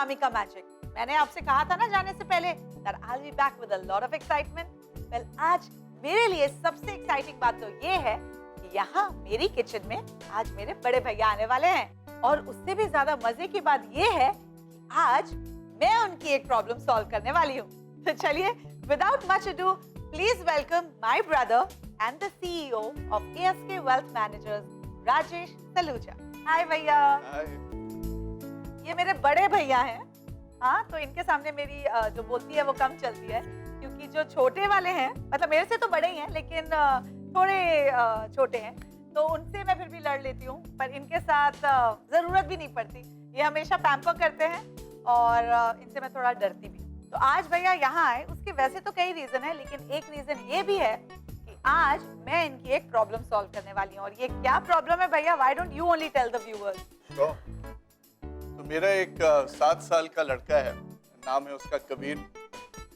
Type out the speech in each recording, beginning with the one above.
Mummy का magic. मैंने आपसे कहा था ना जाने से पहले that I'll be back with a lot of excitement. Well, आज मेरे लिए सबसे एक्साइटिंग बात तो ये है कि यहाँ मेरी किचन में आज मेरे बड़े भैया आने वाले हैं, और उससे भी ज्यादा मजे की बात ये है कि आज मैं उनकी एक प्रॉब्लम सॉल्व करने वाली हूँ। तो चलिए, without much ado, please welcome my brother and the CEO of ASK Wealth Managers, Rajesh Saluja. हाय भैया। ये मेरे बड़े भैया हैं। हाँ, तो इनके सामने मेरी जो बोलती है वो कम चलती है, क्योंकि जो छोटे वाले हैं, मतलब मेरे से तो बड़े ही हैं लेकिन थोड़े छोटे हैं, तो उनसे मैं फिर भी लड़ लेती हूँ, पर इनके साथ जरूरत भी नहीं पड़ती। ये हमेशा पैम्पर करते हैं और इनसे मैं थोड़ा डरती भी। तो आज भैया यहाँ आए, उसके वैसे तो कई रीजन है, लेकिन एक रीजन ये भी है कि आज मैं इनकी एक प्रॉब्लम सॉल्व करने वाली हूँ। और ये क्या प्रॉब्लम है भैया? Why don't you only tell the viewers? तो मेरा एक 7 साल का लड़का है, नाम है उसका कबीर।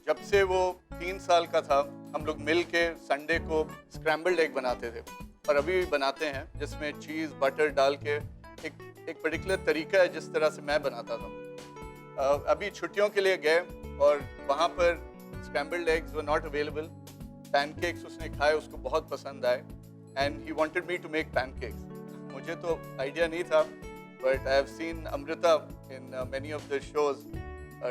जब से वो 3 साल का था, हम लोग मिल के संडे को स्क्रैम्बल्ड एग बनाते थे, और अभी भी बनाते हैं, जिसमें चीज़ बटर डाल के एक पर्टिकुलर तरीका है जिस तरह से मैं बनाता था। अभी छुट्टियों के लिए गए और वहाँ पर scrambled eggs were not available. Pancakes उसने खाए, उसको बहुत पसंद आए, and he wanted me to make pancakes. मुझे तो आइडिया नहीं था, but I have seen Amrita in many of the shows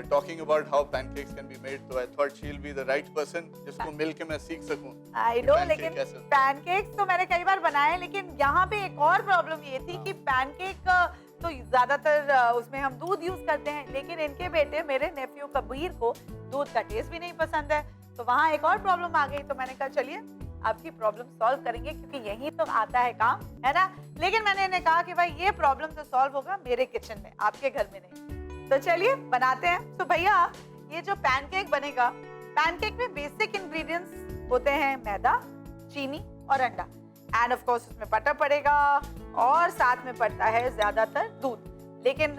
talking about how pancakes can be made, so I thought she'll be the right person जिसको मिल के मैं सीख सकूं। I know, लेकिन पैनकेक्स तो मैंने कई बार बनाए, लेकिन यहाँ पे एक और प्रॉब्लम ये थी कि पैनकेक तो ज्यादातर उसमें हम दूध यूज करते हैं, लेकिन इनके बेटे मेरे नेफ्यू कबीर को दूध का टेस्ट भी नहीं पसंद है, तो वहाँ एक और प्रॉब्लम आ गई। तो मैंने कहा चलिए आपकी प्रॉब्लम सॉल्व करेंगे, क्योंकि यही तो आता है काम, है ना। लेकिन मैंने इन्हें कहा कि भाई ये प्रॉब्लम तो सॉल्व होगा मेरे किचन में, आपके घर में नहीं। तो चलिए बनाते हैं। तो भैया, ये जो पैनकेक बनेगा, पैनकेक में बेसिक इंग्रेडिएंट्स होते हैं मैदा, चीनी और अंडा, एंड ऑफ कोर्स उसमें बटर पड़ेगा, और साथ में पड़ता है ज्यादातर दूध। लेकिन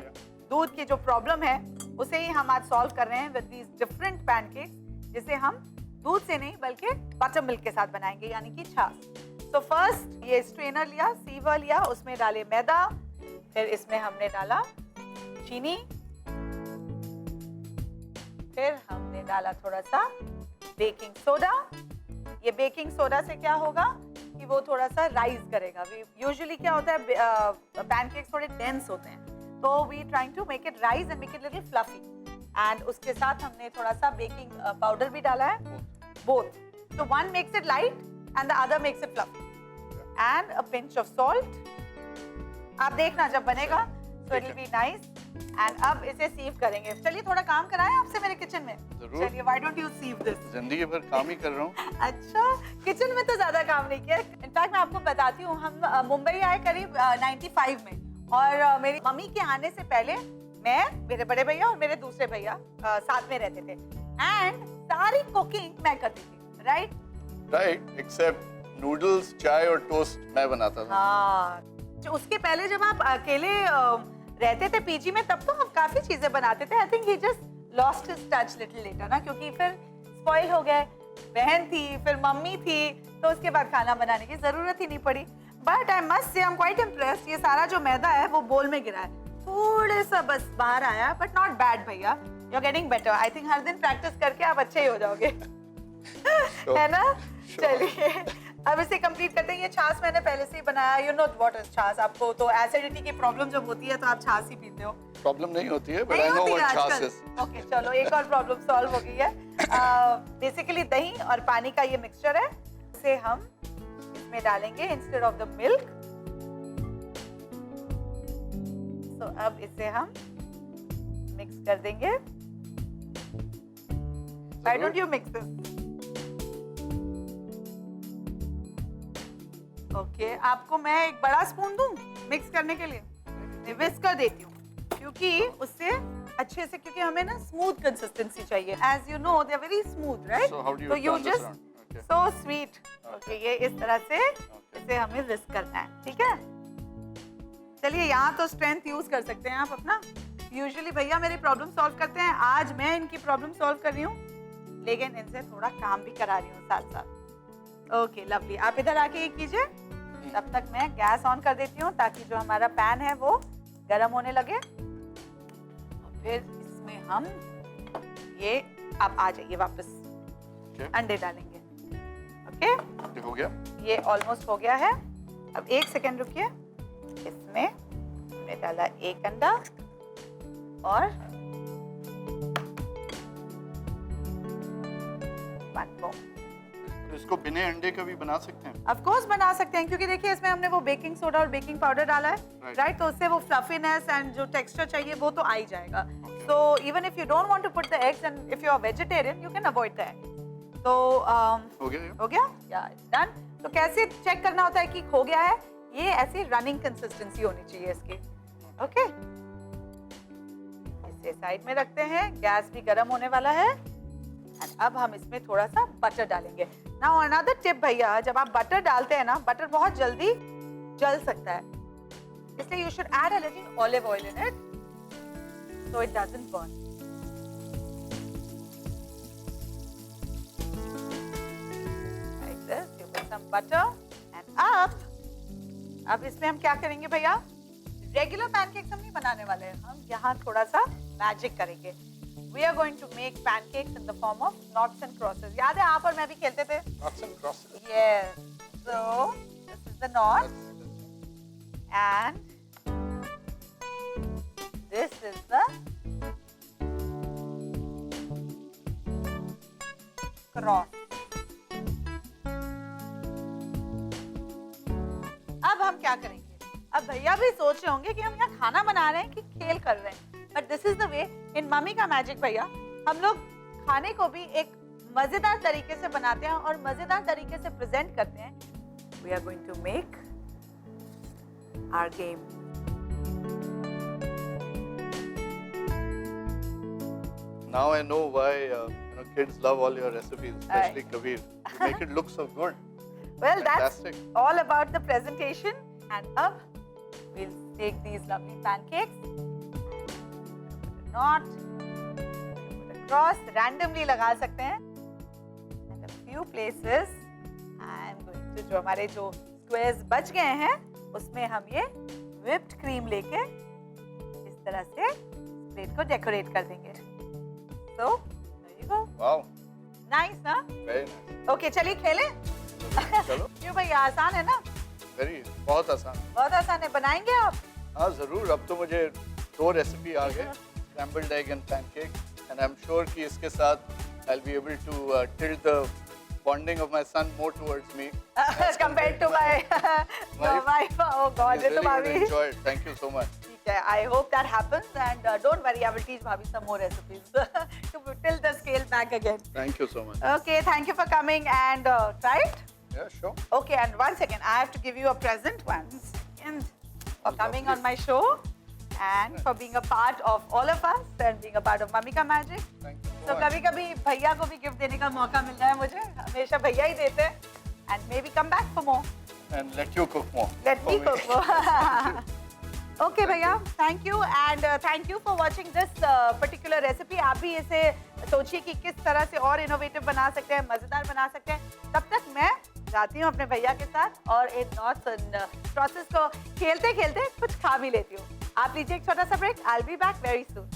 दूध की जो प्रॉब्लम है उसे ही हम आज सॉल्व कर रहे हैं विद दीज डिफरेंट पैनकेक्स, जिसे हम दूध से नहीं बल्कि बटर मिल्क के साथ बनाएंगे, यानी कि छाछ। तो फर्स्ट ये स्ट्रेनर लिया, सीवर लिया, उसमें डाले मैदा, फिर इसमें हमने डाला चीनी, फिर हमने डाला थोड़ा सा बेकिंग सोडा। ये बेकिंग सोडा से क्या होगा कि वो थोड़ा सा राइज करेगा। यूजुअली क्या होता है, पैनकेक्स थोड़े डेंस होते हैं, तो we trying to make it rise and make it little fluffy. And उसके साथ हमने थोड़ा सा बेकिंग पाउडर भी डाला है, both. So one makes it light and the other makes it fluffy. And a pinch of salt. आप देखना जब बनेगा, so it will be nice. And अब इसे सीव करेंगे। चलिए थोड़ा काम कराएं आपसे मेरे किचन में। चलिए, why don't you sieve this? जिंदगी भर काम ही कर रहा हूँ। अच्छा, किचन में तो ज्यादा काम नहीं किया। इनफैक्ट मैं आपको बताती हूँ, हम मुंबई आए करीब 95 में, और मेरी मम्मी के आने से पहले मैं, मेरे बड़े भैया और मेरे दूसरे भैया साथ में रहते थे, एंड सारी कुकिंग मैं करती थी। राइट, एक्सेप्ट नूडल्स, चाय और टोस्ट मैं बनाता था। हाँ, उसके पहले जब आप अकेले रहते थे पीजी में, तब तो आप काफी चीजें बनाते थे। I think he just lost his touch little letter ना, क्योंकि फिर स्पॉइल हो गए। बहन थी, फिर मम्मी थी, तो उसके बाद खाना बनाने की जरूरत ही नहीं पड़ी। But I must say I am quite impressed. ये सारा जो मैदा है वो बोल में गिरा है, थोड़े सा बस बाहर आया, बट नॉट बैड भैया, you are getting better. I think हर दिन प्रैक्टिस करके आप अच्छे ही हो जाओगे। है ना? चलिए अब इसे कंप्लीट करते हैं। ये छाछ मैंने पहले से ही बनाया। यू नो व्हाट इज छाछ? आपको तो एसिडिटी की प्रॉब्लम जब होती है तो आप छाछ ही पीते हो। प्रॉब्लम नहीं होती है, बट आई नो व्हाट छाछ इज। ओके, चलो एक और प्रॉब्लम सॉल्व हो गई है। बेसिकली दही और पानी का ये मिक्सचर है, इसे हम इसमें डालेंगे इंस्टेड ऑफ द मिल्क। तो अब इसे हम मिक्स कर देंगे। Why don't you mix this? Okay, आपको मैं एक बड़ा स्पून दूं मिक्स करने के लिए? विस्क कर देती हूँ, क्योंकि उससे अच्छे से, क्योंकि हमें ना स्मूथ कंसिस्टेंसी चाहिए। As you know they are very smooth, right? So you just so sweet. Okay, ये इस तरह से इसे हमें विस्क करना है, ठीक है? चलिए, यहाँ तो स्ट्रेंथ यूज कर सकते हैं आप अपना। यूजुअली भैया मेरी प्रॉब्लम सॉल्व करते हैं, आज मैं इनकी प्रॉब्लम सॉल्व कर रही हूँ, लेकिन इनसे थोड़ा काम भी करा रही हूँ साथ साथ। Okay, lovely. आप इधर आके ये कीजिए, तब तक मैं गैस ऑन कर देती हूँ, ताकि जो हमारा पैन है वो गर्म होने लगे। और फिर इसमें हम ये आप आ जाइए वापस Okay. अंडे डालेंगे। ओके ये हो गया। ये ऑलमोस्ट हो गया है। अब 1 सेकेंड रुकिए। इसमें हमने डाला एक अंडा और 1 more। तो इसको बिना अंडे का भी बना सकते हैं। ऑफ कोर्स बना सकते हैं क्योंकि देखिए इसमें हमने वो बेकिंग सोडा और बेकिंग पाउडर डाला है, Right. राइट? तो उससे वो फ्लफीनेस एंड जो टेक्सचर चाहिए वो तो आ ही जाएगा। So even if you don't want to put the eggs and if you are vegetarian you can avoid the egg. तो हो गया ये? हो गया या डन। तो कैसे चेक करना होता है कि हो गया है? ये ऐसी रनिंग कंसिस्टेंसी होनी चाहिए इसकी। ओके इसे साइड में रखते हैं। गैस भी गर्म होने वाला है। एंड अब हम इसमें थोड़ा सा बटर डालेंगे। नाउ अनदर टिप भैया, जब आप बटर डालते हैं ना, बटर बहुत जल्दी जल सकता है, इसलिए you should add a little olive oil in it so it doesn't burn. Like this, you put some butter and अब इसमें हम क्या करेंगे भैया? रेगुलर पैनकेक्स हम नहीं बनाने वाले हैं, हम यहाँ थोड़ा सा मैजिक करेंगे। We are going to make pancakes in the form of knots and crosses. याद है आप और मैं भी खेलते थे? Knots and crosses. Yes. So this is the knot and this is the cross. अब हम क्या करेंगे? अब भैया भी सोच रहे होंगे कि हम यहाँ खाना बना रहे हैं कि खेल कर रहे हैं। But this is the way in mummy का मैजिक भैया, हम लोग खाने को भी एक मजेदार तरीके से बनाते हैं और मजेदार तरीके से प्रेजेंट करते हैं। We are going to make our game. Now I know why kids love all your recipes, especially Kabir. You make it look so good. Well, Fantastic. that's all about the presentation. And अब we'll take these lovely pancakes, put a knot, put a cross, randomly लगा सकते हैं. And a few places, I'm going to जो हमारे जो squares बच गए हैं, उसमें हम ये whipped cream लेके इस तरह से प्लेट को डेकोरेट कर देंगे. So, there you go. Wow. Nice, ना? Very nice. Okay, चलिए खेलें. चलो. क्यों भैया, आसान है ना? बहुत आसान. बहुत आसान है. बनाएंगे आप? हाँ जरूर. अब तो मुझे 2 रेसिपी आ गए, scrambled egg and pancake, and I'm sure कि इसके साथ I'll be able to tilt the bonding of my son more towards me compared to my wife. Oh God, He's ये तो really going to भाभी. enjoy it. Thank you so much. ठीक है. I hope that happens, and don't worry, I will teach भाभी some more recipes to tilt the scale back again. Thank you so much. Okay, thank you for coming and try it. Yeah, sure. Okay, and one second, I have to give you a present. One second for coming on my show and for being a part of all of us and being a part of Mummy Ka Magic. Thank you so तो much. कभी-कभी भैया को भी gift देने का मौका मिल रहा है मुझे. हमेशा भैया ही देते हैं. And maybe come back for more. And let you cook more. Let me cook more. Okay भैया, thank you and thank you for watching this particular recipe. आप भी इसे सोचिए कि किस तरह से और इनोवेटिव बना सकते हैं, मजेदार बना सकते हैं. तब तक मैं जाती हूँ अपने भैया के साथ और इन नॉट्स एंड प्रोसेस को खेलते खेलते कुछ खा भी लेती हूँ. आप लीजिए एक छोटा सा break. I'll be back very soon.